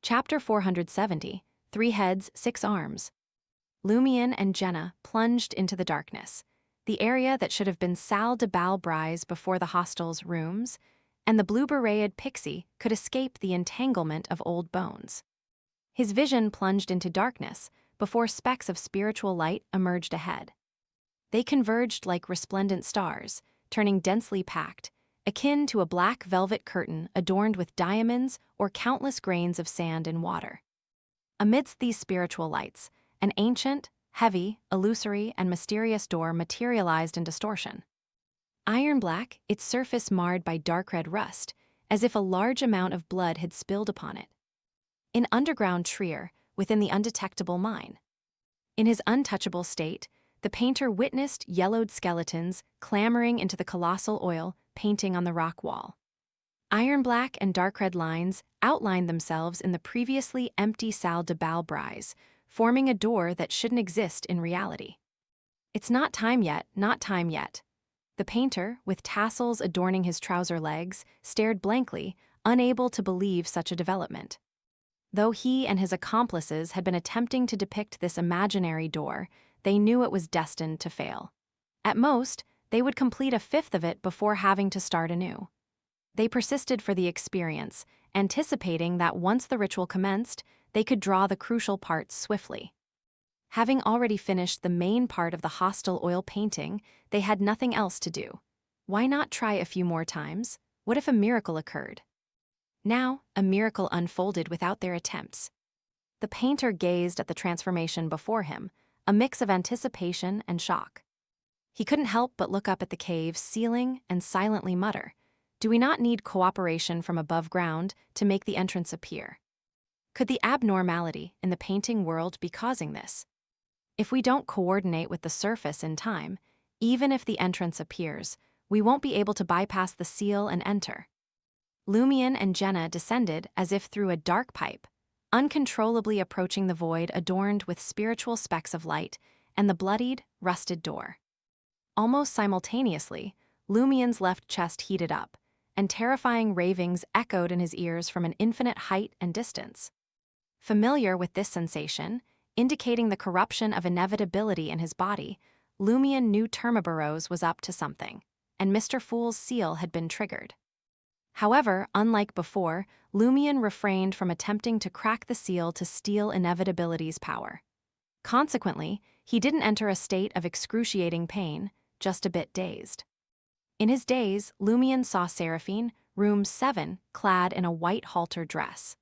Chapter 470, Three Heads, Six Arms. Lumion and Jenna plunged into the darkness, the area that should have been salle de bal brise before the hostel's rooms, and the blue-bereted pixie could escape the entanglement of old bones. His vision plunged into darkness before specks of spiritual light emerged ahead. They converged like resplendent stars, turning densely packed, akin to a black velvet curtain adorned with diamonds or countless grains of sand in water. Amidst these spiritual lights, an ancient, heavy, illusory, and mysterious door materialized in distortion. Iron black, its surface marred by dark red rust, as if a large amount of blood had spilled upon it. An underground Trier within the undetectable mine. In his untouchable state, the painter witnessed yellowed skeletons clambering into the colossal oil painting on the rock wall. Iron black and dark red lines outlined themselves in the previously empty salle de bal brise, forming a door that shouldn't exist in reality. It's not time yet, not time yet. The painter, with tassels adorning his trouser legs, stared blankly, unable to believe such a development. Though he and his accomplices had been attempting to depict this imaginary door, they knew it was destined to fail. At most, they would complete a fifth of it before having to start anew. They persisted for the experience, anticipating that once the ritual commenced, they could draw the crucial parts swiftly. Having already finished the main part of the hostel oil painting, they had nothing else to do. Why not try a few more times? What if a miracle occurred? Now, a miracle unfolded without their attempts. The painter gazed at the transformation before him, a mix of anticipation and shock. He couldn't help but look up at the cave's ceiling and silently mutter, "Do we not need cooperation from above ground to make the entrance appear? Could the abnormality in the painting world be causing this? If we don't coordinate with the surface in time, even if the entrance appears, we won't be able to bypass the seal and enter." Lumion and Jenna descended as if through a dark pipe, uncontrollably approaching the void adorned with spiritual specks of light and the bloodied, rusted door. Almost simultaneously, Lumion's left chest heated up, and terrifying ravings echoed in his ears from an infinite height and distance. Familiar with this sensation, indicating the corruption of inevitability in his body, Lumion knew Termaburros was up to something, and Mr. Fool's seal had been triggered. However, unlike before, Lumion refrained from attempting to crack the seal to steal inevitability's power. Consequently, he didn't enter a state of excruciating pain, just a bit dazed. In his daze, Lumion saw Seraphine, room 7, clad in a white halter dress.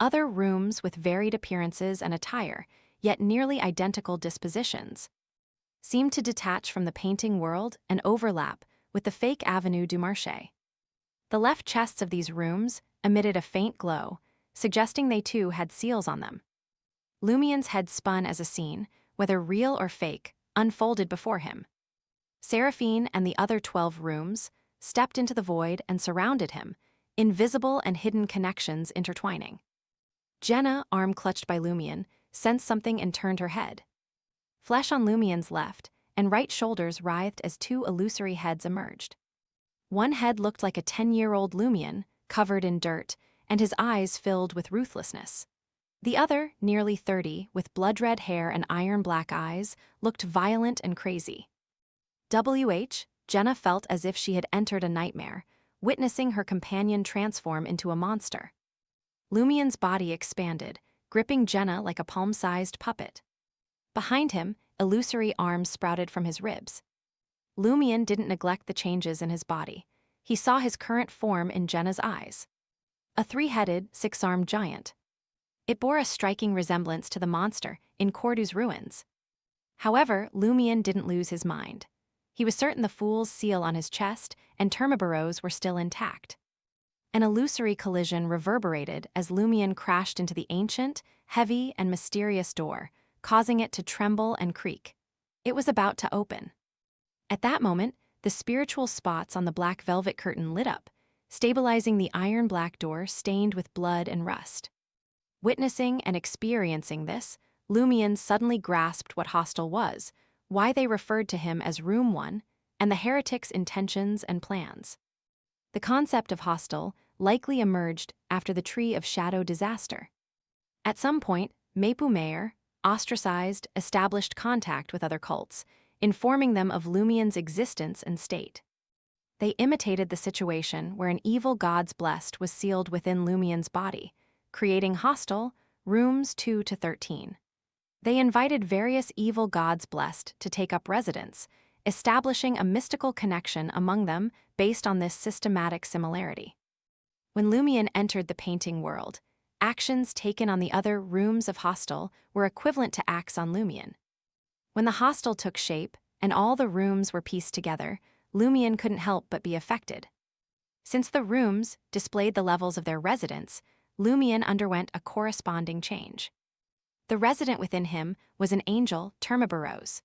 Other rooms with varied appearances and attire, yet nearly identical dispositions, seemed to detach from the painting world and overlap with the fake Avenue du Marché. The left chests of these rooms emitted a faint glow, suggesting they too had seals on them. Lumion's head spun as a scene, whether real or fake, unfolded before him. Seraphine and the other 12 rooms stepped into the void and surrounded him, invisible and hidden connections intertwining. Jenna, arm clutched by Lumion, sensed something and turned her head. Flesh on Lumion's left and right shoulders writhed as two illusory heads emerged. One head looked like a 10-year-old Lumion, covered in dirt, and his eyes filled with ruthlessness. The other, nearly 30, with blood-red hair and iron-black eyes, looked violent and crazy. Jenna felt as if she had entered a nightmare, witnessing her companion transform into a monster. Lumion's body expanded, gripping Jenna like a palm-sized puppet. Behind him, illusory arms sprouted from his ribs. Lumion didn't neglect the changes in his body. He saw his current form in Jenna's eyes. A three-headed, six-armed giant. It bore a striking resemblance to the monster in Cordu's ruins. However, Lumion didn't lose his mind. He was certain the Fool's seal on his chest and Termaburros were still intact. An illusory collision reverberated as Lumion crashed into the ancient, heavy, and mysterious door, causing it to tremble and creak. It was about to open. At that moment, the spiritual spots on the black velvet curtain lit up, stabilizing the iron-black door stained with blood and rust. Witnessing and experiencing this, Lumion suddenly grasped what Hostel was, why they referred to him as Room 1, and the heretic's intentions and plans. The concept of Hostel likely emerged after the Tree of Shadow disaster. At some point, Mepu Mayer, ostracized, established contact with other cults, informing them of Lumien's existence and state. They imitated the situation where an evil god's blessed was sealed within Lumien's body, creating hostel rooms 2 to 13. They invited various evil gods blessed to take up residence, establishing a mystical connection among them based on this systematic similarity. When Lumien entered the painting world, actions taken on the other rooms of hostel were equivalent to acts on Lumien. When the hostel took shape and all the rooms were pieced together, Lumien couldn't help but be affected. Since the rooms displayed the levels of their residents, Lumien underwent a corresponding change. The resident within him was an angel, Termaboros.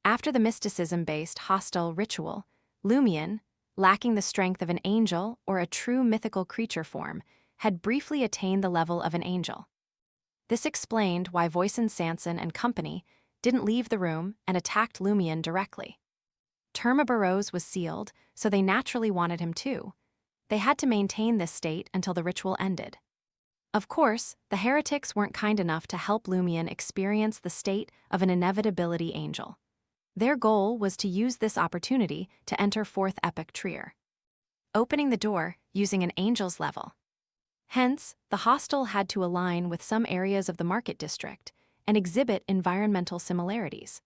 After the mysticism-based hostile ritual, Lumien, lacking the strength of an angel or a true mythical creature form, had briefly attained the level of an angel. This explained why Voisin Sanson and company didn't leave the room and attacked Lumien directly. Termaboros was sealed, so they naturally wanted him too. They had to maintain this state until the ritual ended. Of course, the heretics weren't kind enough to help Lumien experience the state of an inevitability angel. Their goal was to use this opportunity to enter Fourth Epoch Trier, opening the door using an angel's level. Hence, the hostel had to align with some areas of the market district and exhibit environmental similarities.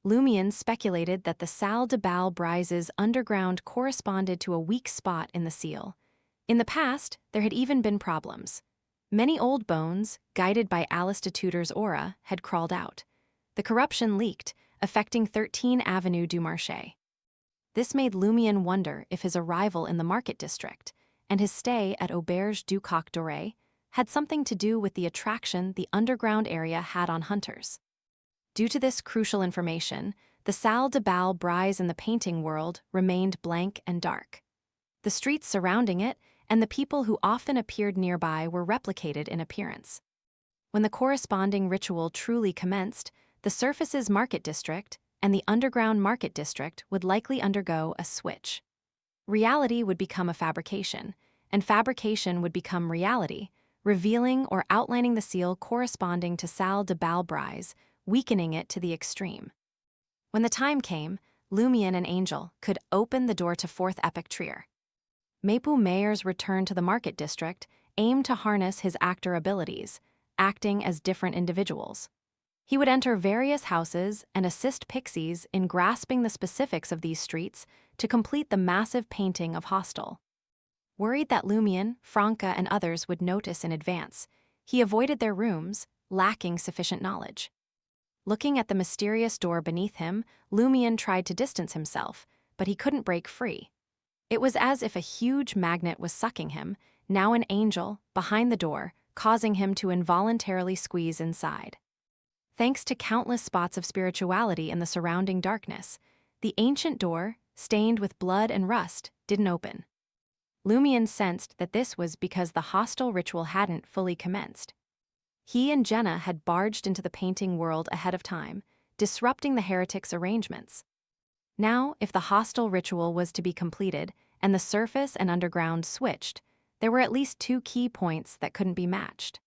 Lumien speculated that the Salle de Bal Brise's underground corresponded to a weak spot in the seal. In the past, there had even been problems. Many old bones, guided by Alice de Tudor's aura, had crawled out. The corruption leaked, affecting 13 Avenue du Marché. This made Lumien wonder if his arrival in the market district and his stay at Auberge du Coq Doré had something to do with the attraction the underground area had on hunters. Due to this crucial information, the Salle de Bal Brise in the painting world remained blank and dark. The streets surrounding it and the people who often appeared nearby were replicated in appearance. When the corresponding ritual truly commenced, the surface's market district and the underground market district would likely undergo a switch. Reality would become a fabrication, and fabrication would become reality, revealing or outlining the seal corresponding to Salle de Bal Brise, weakening it to the extreme. When the time came, Lumien and Angel could open the door to Fourth Epoch Trier. Mepu Mayer's return to the market district aimed to harness his actor abilities, acting as different individuals. He would enter various houses and assist pixies in grasping the specifics of these streets to complete the massive painting of Hostel. Worried that Lumien, Franca, and others would notice in advance, he avoided their rooms, lacking sufficient knowledge. Looking at the mysterious door beneath him, Lumien tried to distance himself, but he couldn't break free. It was as if a huge magnet was sucking him, now an angel, behind the door, causing him to involuntarily squeeze inside. Thanks to countless spots of spirituality in the surrounding darkness, the ancient door, stained with blood and rust, didn't open. Lumien sensed that this was because the hostile ritual hadn't fully commenced. He and Jenna had barged into the painting world ahead of time, disrupting the heretics' arrangements. Now, if the hostile ritual was to be completed and the surface and underground switched, there were at least two key points that couldn't be matched.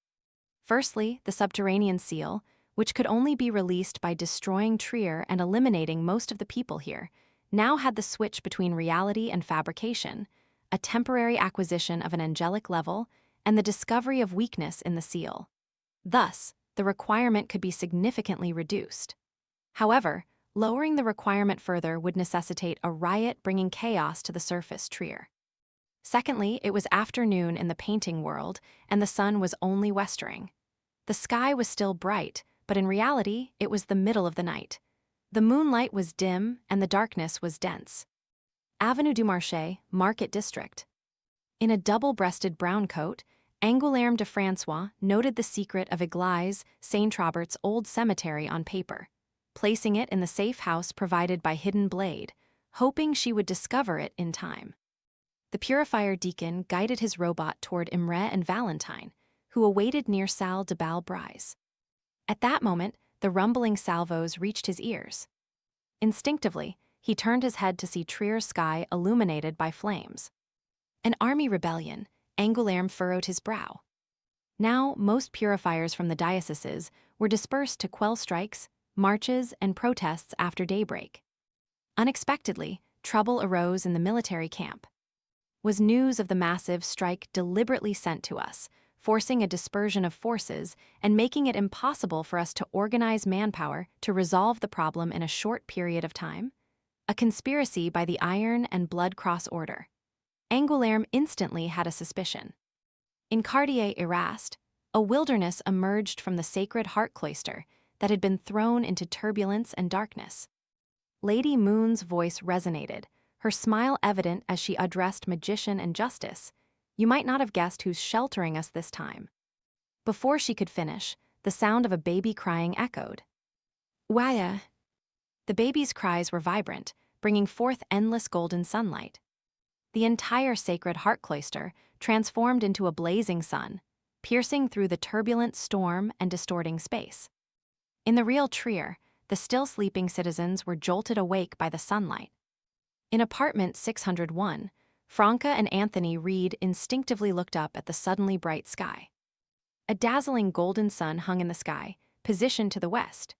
Firstly, the subterranean seal, which could only be released by destroying Trier and eliminating most of the people here, now had the switch between reality and fabrication, a temporary acquisition of an angelic level, and the discovery of weakness in the seal. Thus, the requirement could be significantly reduced. However, lowering the requirement further would necessitate a riot bringing chaos to the surface Trier. Secondly, it was afternoon in the painting world, and the sun was only westering. The sky was still bright, but in reality, it was the middle of the night. The moonlight was dim, and the darkness was dense. Avenue du Marché, Market District. In a double-breasted brown coat, Angoulême de François noted the secret of Église Saint-Robert's old cemetery on paper, placing it in the safe house provided by Hidden Blade, hoping she would discover it in time. The purifier deacon guided his robot toward Imre and Valentine, who awaited near Salle de Bal Brise. At that moment, the rumbling salvos reached his ears. Instinctively, he turned his head to see Trier's sky illuminated by flames. An army rebellion, Angoulême furrowed his brow. Now, most purifiers from the dioceses were dispersed to quell strikes, marches, and protests after daybreak. Unexpectedly, trouble arose in the military camp. Was news of the massive strike deliberately sent to us, forcing a dispersion of forces and making it impossible for us to organize manpower to resolve the problem in a short period of time? A conspiracy by the Iron and Blood Cross Order. Angoulême instantly had a suspicion. In Quartier-Eraste, a wilderness emerged from the Sacred Heart cloister that had been thrown into turbulence and darkness. Lady Moon's voice resonated, her smile evident as she addressed magician and justice. You might not have guessed who's sheltering us this time. Before she could finish, the sound of a baby crying echoed. Waya! The baby's cries were vibrant, bringing forth endless golden sunlight. The entire Sacred Heart cloister transformed into a blazing sun, piercing through the turbulent storm and distorting space. In the real Trier, the still sleeping citizens were jolted awake by the sunlight. In apartment 601, Franca and Anthony Reed instinctively looked up at the suddenly bright sky. A dazzling golden sun hung in the sky, positioned to the west,